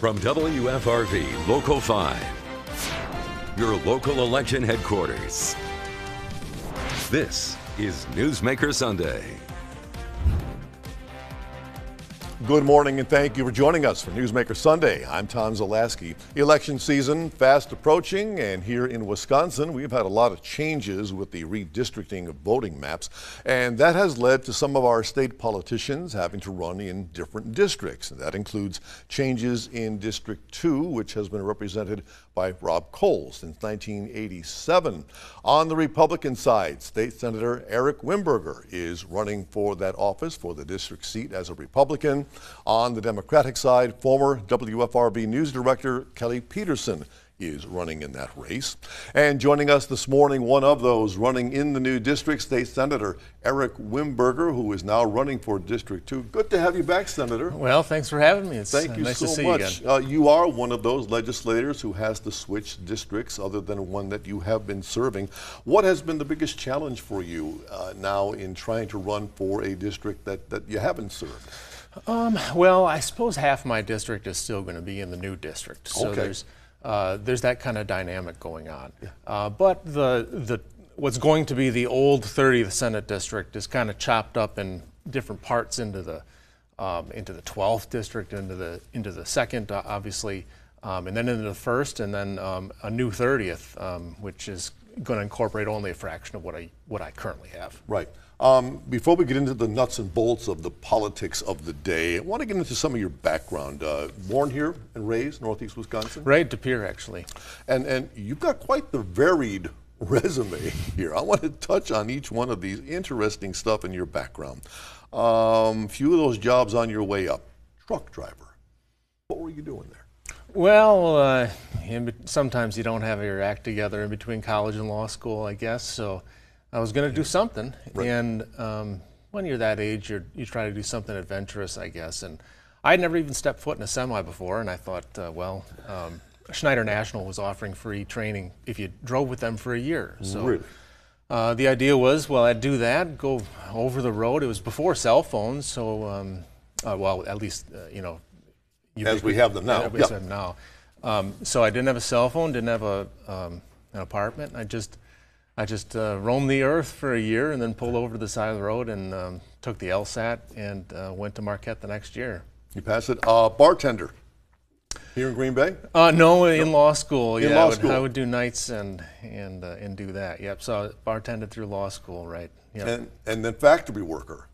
From WFRV Local 5, your local election headquarters. This is Newsmaker Sunday. Good morning and thank you for joining us for Newsmaker Sunday. I'm Tom Zalaski. Election season fast approaching, and here in Wisconsin we've had a lot of changes with the redistricting of voting maps, and that has led to some of our state politicians having to run in different districts. And that includes changes in District 2, which has been represented by Rob Cole since 1987. On the Republican side, State Senator Eric Wimberger is running for that office for the district seat as a Republican. On the Democratic side, former WFRV News Director Kelly Peterson is running in that race. And joining us this morning, one of those running in the new district, State Senator Eric Wimberger, who is now running for District 2. Good to have you back, Senator. Well, thanks for having me. It's Thank you nice so to see much. you again. You are one of those legislators who has to switch districts other than one that you have been serving. What has been the biggest challenge for you now in trying to run for a district that you haven't served? Well, I suppose half my district is still going to be in the new district. So Okay. there's that kind of dynamic going on. But what's going to be the old 30th Senate district is kind of chopped up in different parts into the 12th district, into the second, obviously, and then into the first, and then a new 30th, which is going to incorporate only a fraction of what I currently have. Right. Before we get into the nuts and bolts of the politics of the day, I want to get into some of your background. Born here and raised Northeast Wisconsin? Right, De Pere, actually. And you've got quite the varied resume here. I want to touch on each one of these interesting stuff in your background. Few of those jobs on your way up. Truck driver. What were you doing there? Well, sometimes you don't have your act together in between college and law school, I guess. So I was going to do something, Right. And when you're that age, you try to do something adventurous, I guess. And I'd never even stepped foot in a semi before, and I thought, Schneider National was offering free training if you drove with them for a year. So Really? the idea was, well, I'd do that, go over the road. It was before cell phones, so well, at least As we have them now. As we have them now. So I didn't have a cell phone, didn't have an apartment. I just roamed the earth for a year and then pulled over to the side of the road and took the LSAT and went to Marquette the next year. You passed it. Bartender here in Green Bay? No, in law school. In Yeah, law school. I would do nights and do that. Yep. So I bartended through law school, right? Yep. And then factory worker.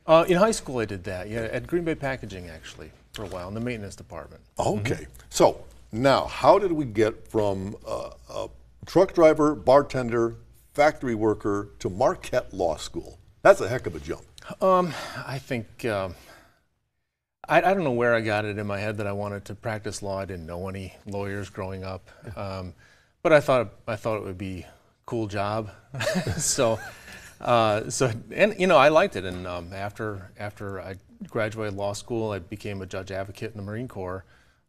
In high school, I did that. Yeah, at Green Bay Packaging actually for a while in the maintenance department. Okay. So now, how did we get from a truck driver, bartender, factory worker to Marquette Law School? That's a heck of a jump. I think I don't know where I got it in my head that I wanted to practice law. I didn't know any lawyers growing up, but I thought it would be a cool job. so I liked it. And after I graduated law school, I became a judge advocate in the Marine Corps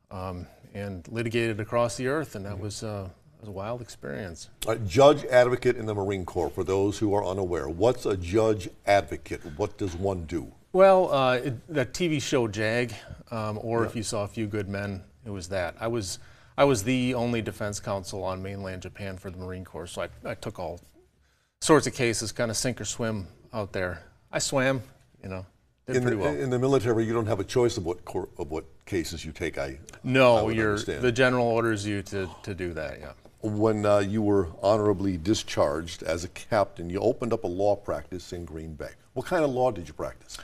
and litigated across the earth, and that was a wild experience. A judge advocate in the Marine Corps, for those who are unaware. What's a judge advocate? What does one do? Well, that TV show JAG, or if you saw A Few Good Men, it was that. I was the only defense counsel on mainland Japan for the Marine Corps, so I took all sorts of cases, kind of sink or swim out there. I swam, did pretty well. In the military, you don't have a choice of what cases you take. No, would understand. the general orders you to do that. Yeah. When you were honorably discharged as a captain, you opened up a law practice in Green Bay. What kind of law did you practice?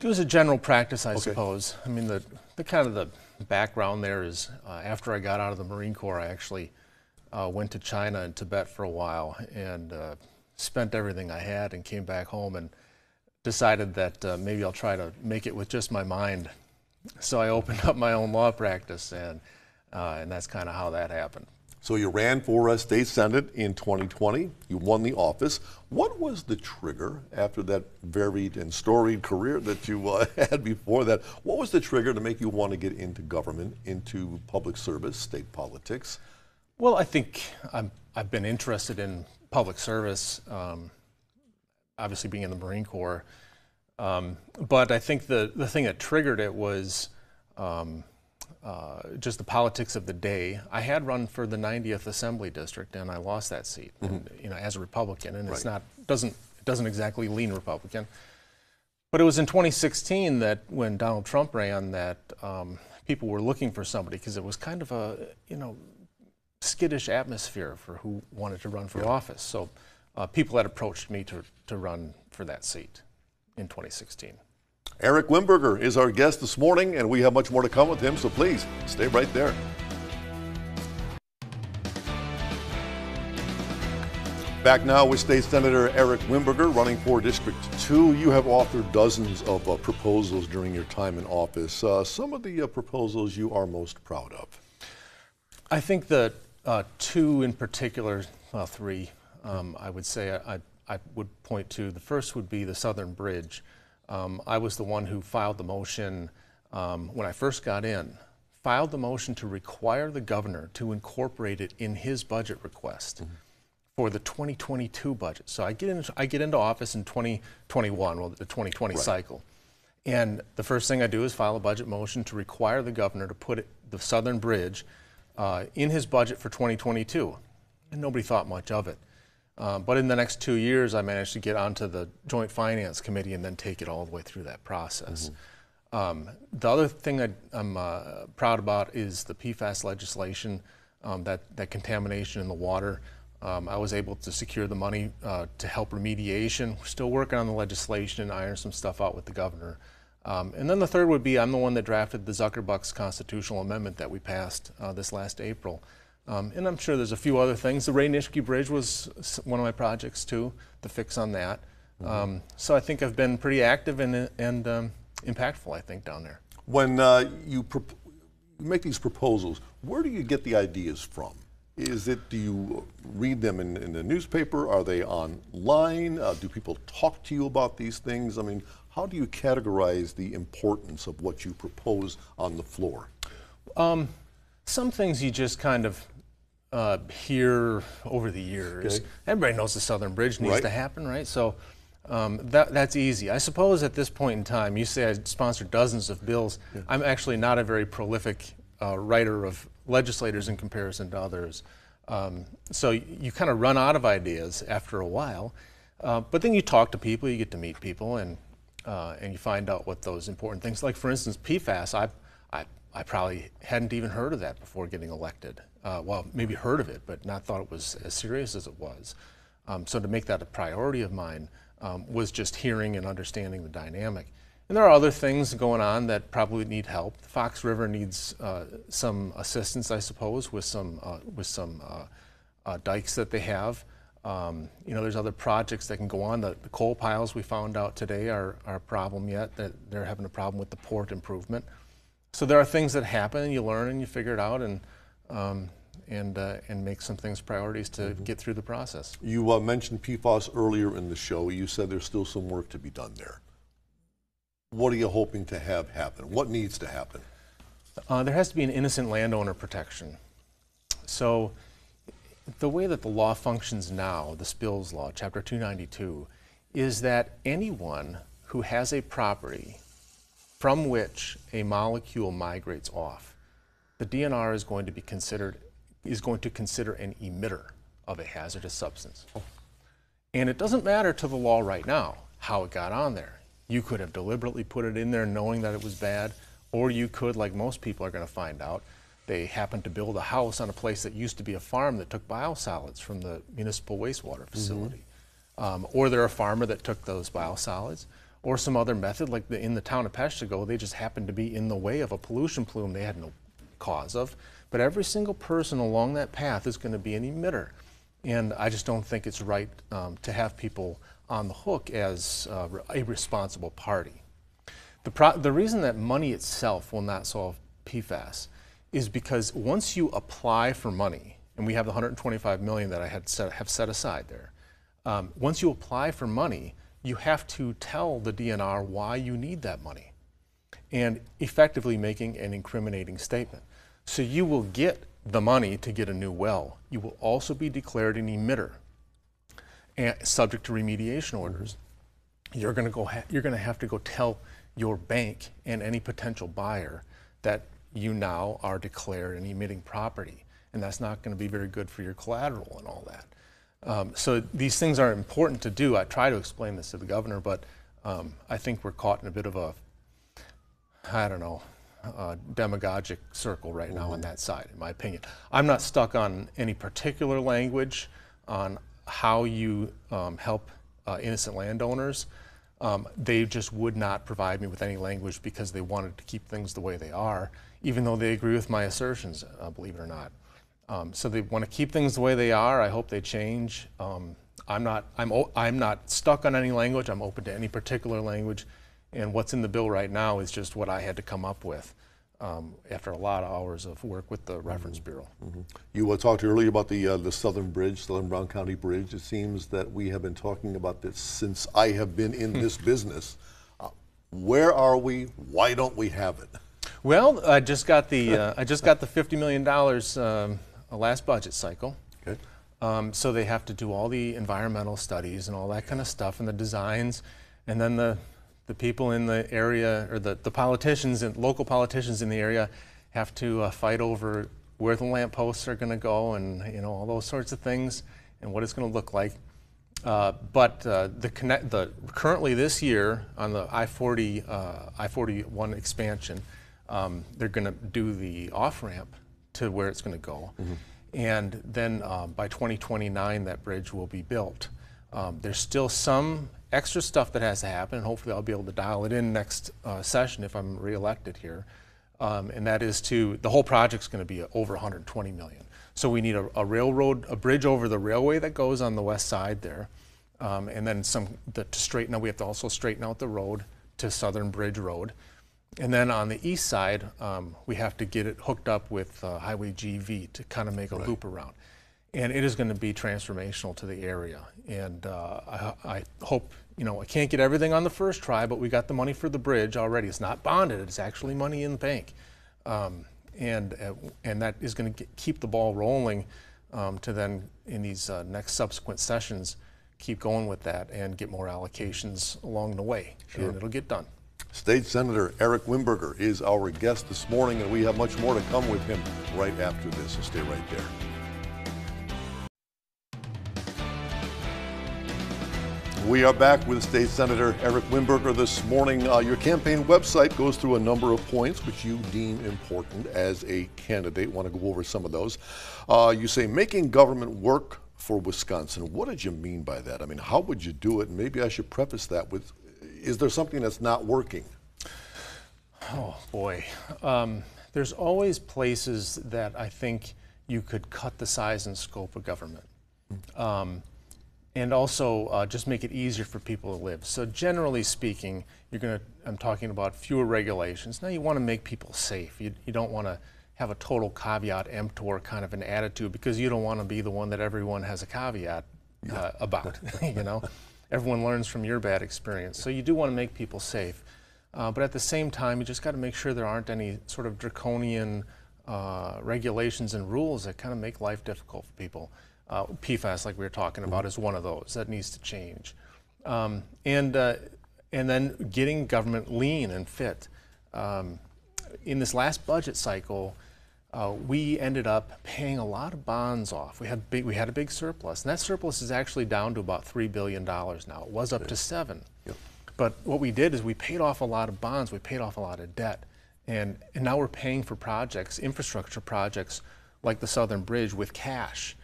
It was a general practice, I suppose. I mean, the kind of the background there is after I got out of the Marine Corps, I actually went to China and Tibet for a while and spent everything I had and came back home and decided that maybe I'll try to make it with just my mind. So I opened up my own law practice, and that's kind of how that happened. So you ran for state senate in 2020. You won the office. What was the trigger after that varied and storied career that you had before that? What was the trigger to make you want to get into government, into public service, state politics? Well, I think I've been interested in public service, obviously being in the Marine Corps. But I think the thing that triggered it was just the politics of the day. I had run for the 90th Assembly District, and I lost that seat, and, as a Republican, and it's not doesn't exactly lean Republican. But it was in 2016 that when Donald Trump ran that people were looking for somebody, because it was kind of a skittish atmosphere for who wanted to run for office. So people had approached me to run for that seat in 2016. Eric Wimberger is our guest this morning, and we have much more to come with him, so please stay right there. Back now with State Senator Eric Wimberger, running for District 2. You have authored dozens of proposals during your time in office. Some of the proposals you are most proud of? I think that two in particular, well, three, I would say I would point to. The first would be the Southern Bridge. I was the one who filed the motion when I first got in, filed the motion to require the governor to incorporate it in his budget request for the 2022 budget. So I get into office in 2021, well, the 2020 cycle. And the first thing I do is file a budget motion to require the governor to put the Southern Bridge in his budget for 2022. And nobody thought much of it. But in the next 2 years, I managed to get onto the Joint Finance Committee and then take it all the way through that process. The other thing I'm proud about is the PFAS legislation, that contamination in the water. I was able to secure the money to help remediation. We're still working on the legislation, iron some stuff out with the governor. And then the third would be I'm the one that drafted the Zuckerbucks constitutional amendment that we passed this last April. And I'm sure there's a few other things. The Ray-Nitschke Bridge was one of my projects too, the fix on that. So I think I've been pretty active and impactful, I think, down there. When you make these proposals, where do you get the ideas from? Do you read them in the newspaper? Are they online? Do people talk to you about these things? I mean, how do you categorize the importance of what you propose on the floor? Some things you just kind of hear over the years. Okay. Everybody knows the Southern Bridge needs to happen, right? So that's easy. I suppose at this point in time, you say I sponsored dozens of bills. Yeah. I'm actually not a very prolific writer of legislators in comparison to others. So you kind of run out of ideas after a while. But then you talk to people, you get to meet people, and you find out what those important things, like for instance, PFAS, I probably hadn't even heard of that before getting elected. Well, maybe heard of it, but not thought it was as serious as it was. So to make that a priority of mine was just hearing and understanding the dynamic. And there are other things going on that probably need help. The Fox River needs some assistance, I suppose, with some dikes that they have. There's other projects that can go on. The coal piles we found out today are a problem yet, that they're having a problem with the port improvement. So there are things that happen, and you learn and you figure it out, and make some things priorities to get through the process. You mentioned PFAS earlier in the show. You said there's still some work to be done there. What are you hoping to have happen? What needs to happen? There has to be an innocent landowner protection. So the way that the law functions now, the spills law, Chapter 292, is that anyone who has a property from which a molecule migrates off, the DNR is going to consider an emitter of a hazardous substance. And it doesn't matter to the law right now how it got on there. You could have deliberately put it in there knowing that it was bad, or you could, like most people are going to find out, they happened to build a house on a place that used to be a farm that took biosolids from the municipal wastewater facility. Or they're a farmer that took those biosolids, or some other method, like in the town of Peshtigo, they just happened to be in the way of a pollution plume they had no cause of. But every single person along that path is going to be an emitter. And I just don't think it's right to have people on the hook as a responsible party. The reason that money itself will not solve PFAS is because once you apply for money, and we have the $125 million that I have set aside there, once you apply for money, you have to tell the DNR why you need that money, and effectively making an incriminating statement. So you will get the money to get a new well. You will also be declared an emitter, and subject to remediation orders. You're going to have to go tell your bank and any potential buyer that you now are declared an emitting property, and that's not going to be very good for your collateral and all that. So these things are important to do. I try to explain this to the governor, but I think we're caught in a bit of a, I don't know, demagogic circle right now on that side, in my opinion. I'm not stuck on any particular language on how you help innocent landowners. They just would not provide me with any language because they wanted to keep things the way they are, even though they agree with my assertions, believe it or not. So they want to keep things the way they are. I hope they change. I'm not stuck on any language. I'm open to any particular language. And what's in the bill right now is just what I had to come up with after a lot of hours of work with the Reference Bureau. You talked earlier about the Southern Bridge, Southern Brown County Bridge. It seems that we have been talking about this since I have been in this business. Where are we? Why don't we have it? Well, I just got the $50 million last budget cycle. Okay. So they have to do all the environmental studies and all that kind of stuff and the designs, and then the people in the area, or the politicians and local politicians in the area, have to fight over where the lampposts are going to go, and all those sorts of things, and what it's going to look like. But currently this year on the I-41 expansion, they're going to do the off-ramp to where it's going to go, and then by 2029 that bridge will be built. There's still some extra stuff that has to happen, and hopefully I'll be able to dial it in next session if I'm reelected here. And that is the whole project's going to be over $120 million. So we need a bridge over the railway that goes on the west side there, and then to straighten out. We have to also straighten out the road to Southern Bridge Road, and then on the east side we have to get it hooked up with Highway GV to kind of make a loop around. And it is going to be transformational to the area. And I hope, I can't get everything on the first try, but we got the money for the bridge already. It's not bonded, it's actually money in the bank. And that is going to keep the ball rolling to then, in these next subsequent sessions, keep going with that and get more allocations along the way. Sure. And it'll get done. State Senator Eric Wimberger is our guest this morning, and we have much more to come with him right after this, so stay right there. We are back with State Senator Eric Wimberger this morning. Your campaign website goes through a number of points which you deem important as a candidate. Want to go over some of those. You say making government work for Wisconsin. What did you mean by that? I mean, how would you do it? And maybe I should preface that with, is there something that's not working? Oh boy, there's always places that I think you could cut the size and scope of government. And also just make it easier for people to live. So generally speaking, I'm talking about fewer regulations. Now you want to make people safe. You don't want to have a total caveat emptor kind of an attitude, because you don't want to be the one that everyone has a caveat about. Everyone learns from your bad experience. So you do want to make people safe. But at the same time, you just got to make sure there aren't any sort of draconian regulations and rules that kind of make life difficult for people. PFAS, like we were talking about, is one of those that needs to change. And then getting government lean and fit. In this last budget cycle, we ended up paying a lot of bonds off. We had a big surplus, and that surplus is actually down to about $3 billion now. It was up to $7 billion. Yep. But what we did is we paid off a lot of bonds, we paid off a lot of debt, and now we're paying for projects, infrastructure projects like the Southern Bridge, with cash.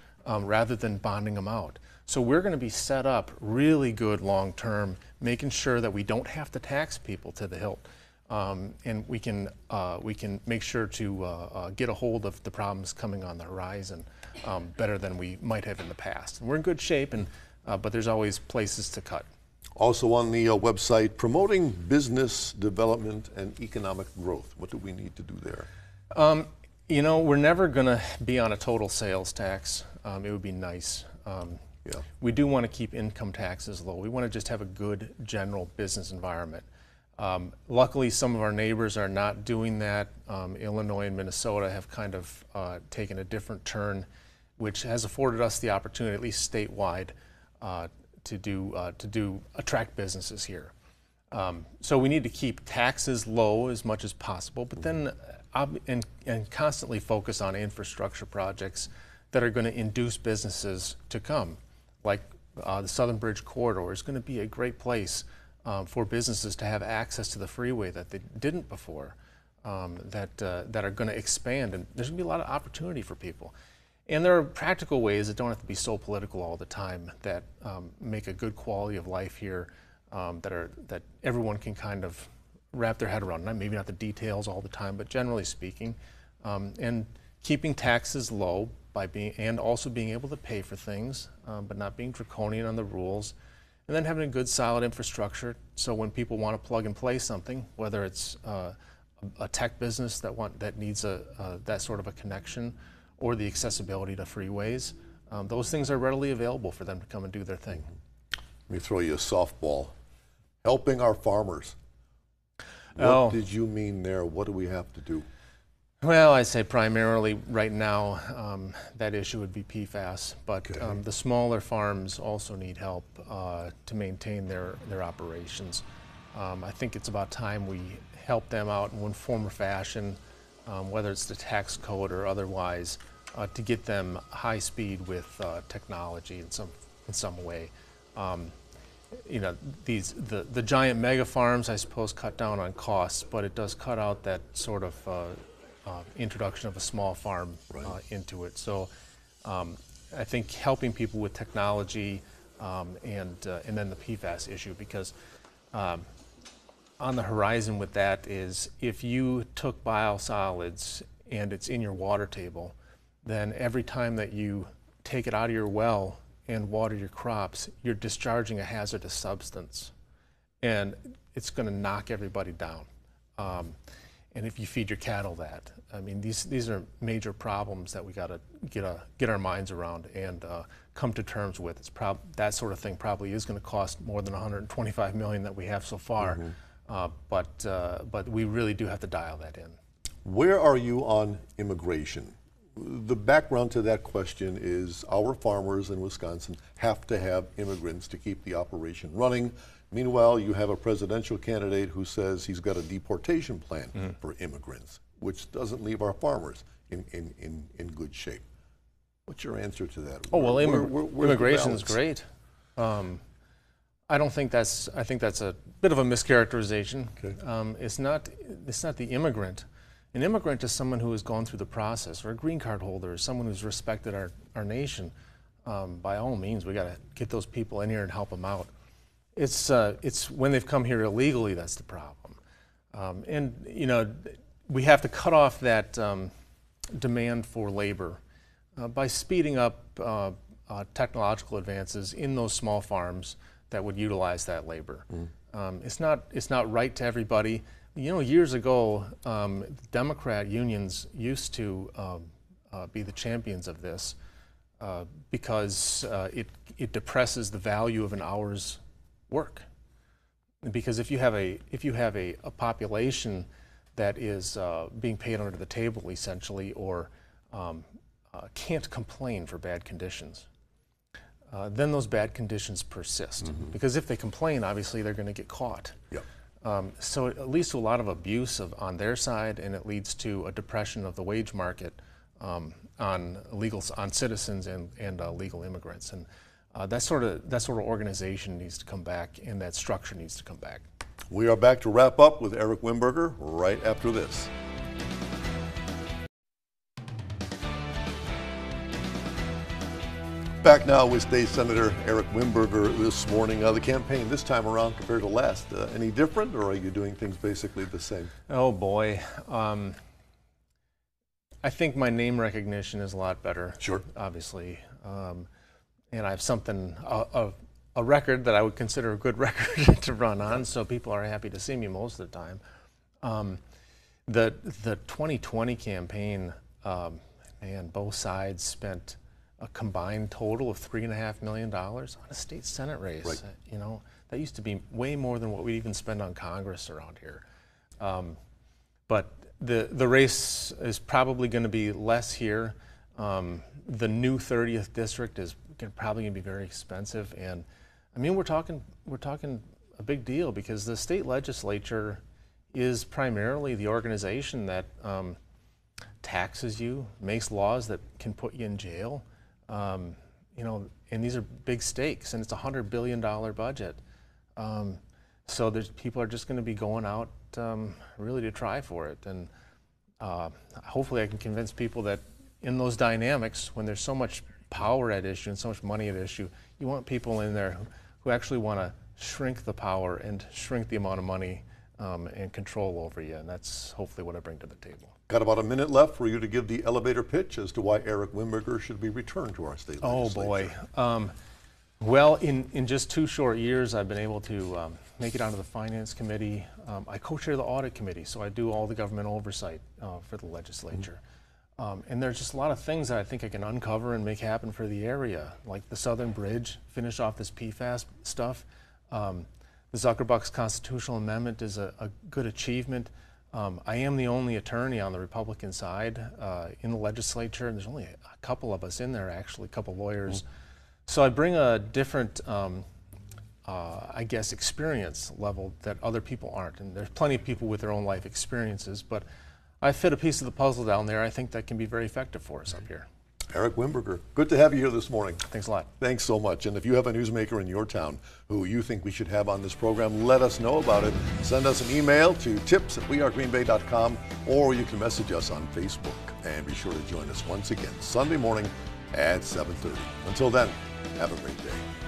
Rather than bonding them out. So we're going to be set up really good long term, making sure that we don't have to tax people to the hilt, and we can make sure to get a hold of the problems coming on the horizon better than we might have in the past. And we're in good shape, but there's always places to cut. Also on the website, promoting business development and economic growth. What do we need to do there? We're never going to be on a total sales tax. It would be nice. We do want to keep income taxes low. We want to just have a good general business environment. Luckily, some of our neighbors are not doing that. Illinois and Minnesota have kind of taken a different turn, which has afforded us the opportunity, at least statewide, to attract businesses here. So we need to keep taxes low as much as possible, but then and constantly focus on infrastructure projects that are going to induce businesses to come, like the Southern Bridge Corridor is going to be a great place for businesses to have access to the freeway that they didn't before, that are going to expand, and there's going to be a lot of opportunity for people. And there are practical ways that don't have to be so political all the time that make a good quality of life here, that everyone can kind of wrap their head around. Maybe not the details all the time, but generally speaking, and keeping taxes low and also being able to pay for things, but not being draconian on the rules, and then having a good solid infrastructure. So when people want to plug and play something, whether it's a tech business that needs that sort of a connection, or the accessibility to freeways, those things are readily available for them to come and do their thing. Let me throw you a softball. Helping our farmers. What did you mean there? What do we have to do? Well, I'd say primarily right now that issue would be PFAS, but okay. The smaller farms also need help to maintain their operations. I think it's about time we help them out in one form or fashion, whether it's the tax code or otherwise, to get them high speed with technology in some way. You know, the giant mega farms, I suppose, cut down on costs, but it does cut out that sort of introduction of a small farm into it. So I think helping people with technology and then the PFAS issue, because on the horizon with that is if you took biosolids and it's in your water table, then every time that you take it out of your well and water your crops, you're discharging a hazardous substance, and it's going to knock everybody down. And if you feed your cattle that, I mean, these are major problems that we got to get our minds around and come to terms with. That sort of thing probably is going to cost more than $125 million that we have so far, but we really do have to dial that in. Where are you on immigration? The background to that question is our farmers in Wisconsin have to have immigrants to keep the operation running. Meanwhile, you have a presidential candidate who says he's got a deportation plan for immigrants, which doesn't leave our farmers in good shape. What's your answer to that? Oh, well, immigration is great. I think that's a bit of a mischaracterization. Okay. It's not the immigrant. An immigrant is someone who has gone through the process, or a green card holder is someone who's respected our nation. By all means, we got to get those people in here and help them out. It's when they've come here illegally that's the problem. And you know, we have to cut off that demand for labor by speeding up technological advances in those small farms that would utilize that labor. It's not right to everybody. You know, years ago, Democrat unions used to be the champions of this because it depresses the value of an hour's work. Because if you have a population that is being paid under the table essentially, or can't complain for bad conditions, then those bad conditions persist. Because if they complain, obviously they're going to get caught. Yep. So it leads to a lot of abuse on their side, and it leads to a depression of the wage market on citizens and legal immigrants. And that sort of organization needs to come back, and that structure needs to come back. We are back to wrap up with Eric Wimberger right after this. Back now with State Senator Eric Wimberger this morning. The campaign this time around compared to last, any different, or are you doing things basically the same? Oh boy. I think my name recognition is a lot better. Sure. Obviously. And I have something, a record that I would consider a good record to run on, so people are happy to see me most of the time. The 2020 campaign, man, both sides spent a combined total of $3.5 million on a state Senate race. Right. You know, that used to be way more than what we even spend on Congress around here. But the race is probably going to be less here. The new 30th district is probably going to be very expensive, and I mean we're talking a big deal, because the state legislature is primarily the organization that taxes you, makes laws that can put you in jail. You know, and these are big stakes, and it's a $100 billion budget. So people are just going to be going out really to try for it. And hopefully I can convince people that in those dynamics, when there's so much power at issue and so much money at issue, you want people in there who actually want to shrink the power and shrink the amount of money and control over you. And that's hopefully what I bring to the table. Got about a minute left for you to give the elevator pitch as to why Eric Wimberger should be returned to our state legislature. Oh boy. Well, in just 2 short years, I've been able to make it onto the Finance Committee. I co-chair the Audit Committee, so I do all the government oversight for the legislature. And there's just a lot of things that I think I can uncover and make happen for the area, like the Southern Bridge, finish off this PFAS stuff. The Zuckerbucks constitutional amendment is a good achievement. I am the only attorney on the Republican side in the legislature, and there's only a couple of us in there, actually, a couple lawyers. So I bring a different, I guess, experience level that other people aren't. And there's plenty of people with their own life experiences, but I fit a piece of the puzzle down there. I think that can be very effective for us up here. Eric Wimberger, good to have you here this morning. Thanks a lot. Thanks so much. And if you have a newsmaker in your town who you think we should have on this program, let us know about it. Send us an email to tips@wearegreenbay.com, or you can message us on Facebook. And be sure to join us once again Sunday morning at 7:30. Until then, have a great day.